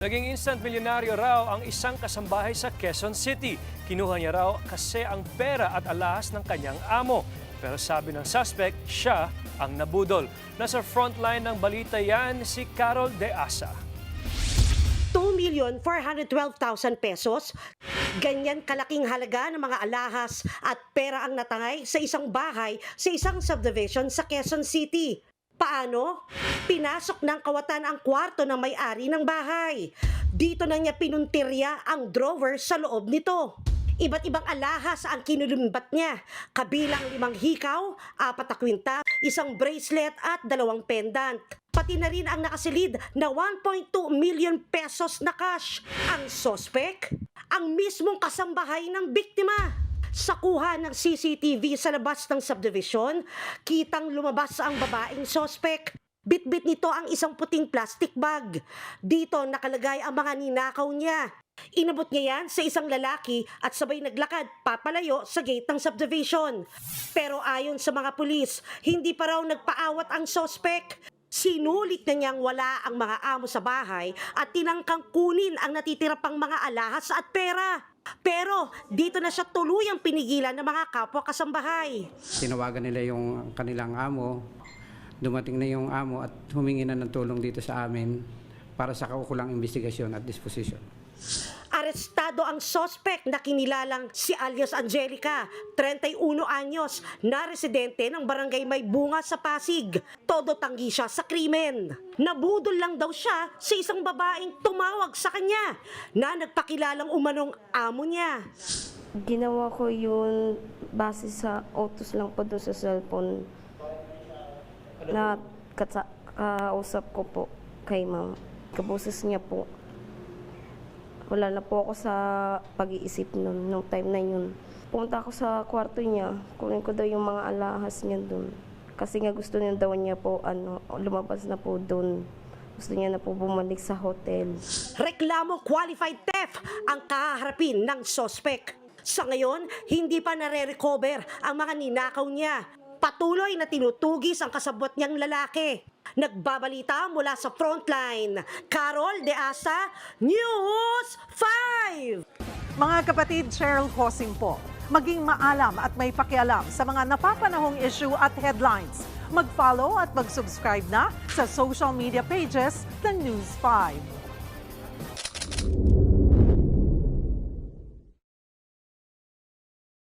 Naging instant milyonaryo raw ang isang kasambahay sa Quezon City. Kinuha niya raw kasi ang pera at alahas ng kanyang amo. Pero sabi ng suspect, siya ang nabudol. Nasa frontline ng balita yan si Carol De Asa. 2,412,000 pesos. Ganyan kalaking halaga ng mga alahas at pera ang natangay sa isang bahay sa isang subdivision sa Quezon City. Paano? Pinasok ng kawatan ang kwarto ng may-ari ng bahay. Dito na niya pinuntirya ang drawer sa loob nito. Iba't ibang alahas ang kinulumbat niya, kabilang 5 hikaw, 4 na kwinta, 1 bracelet at 2 pendant. Pati na rin ang nakasilid na 1.2 million pesos na cash. Ang sospek, ang mismong kasambahay ng biktima. Sa kuha ng CCTV sa labas ng subdivision, kitang lumabas ang babaeng sospek. Bitbit nito ang isang puting plastic bag. Dito nakalagay ang mga ninakaw niya. Inabot niya yan sa isang lalaki at sabay naglakad papalayo sa gate ng subdivision. Pero ayon sa mga pulis, hindi pa raw nagpaawat ang sospek. Sinulit na niyang wala ang mga amo sa bahay at tinangkang kunin ang natitira pang mga alahas at pera. Pero dito na siya tuluyang pinigilan ng mga kapwa kasambahay. Tinawagan nila yung kanilang amo, dumating na yung amo at humingi na ng tulong dito sa amin para sa kaukulang investigasyon at disposition. Arestado ang sospek na kinilalang si alias Angelica, 31 anyos, na residente ng barangay May Bunga sa Pasig. Todo tanggi siya sa krimen. Nabudol lang daw siya sa isang babaeng tumawag sa kanya na nagpakilalang umanong amo niya. Ginawa ko yun base sa utos lang po doon sa cellphone na kausap ko po kay ma'am. Kaboses niya po. Wala na po ako sa pag-iisip noon, nung time na yun. Pumunta ako sa kwarto niya, kunin ko daw yung mga alahas niya doon. Kasi nga gusto niya daw niya po, lumabas na po doon. Gusto niya na po bumalik sa hotel. Reklamo qualified theft ang kaharapin ng sospek. Sa ngayon, hindi pa nare-recover ang mga ninakaw niya. Patuloy na tinutugis ang kasabot niyang lalaki. Nagbabalita mula sa frontline, Carol De Asa, News 5! Mga kapatid, Cheryl Hosing po. Maging maalam at may pakialam sa mga napapanahong issue at headlines. Mag-follow at mag-subscribe na sa social media pages ng News 5.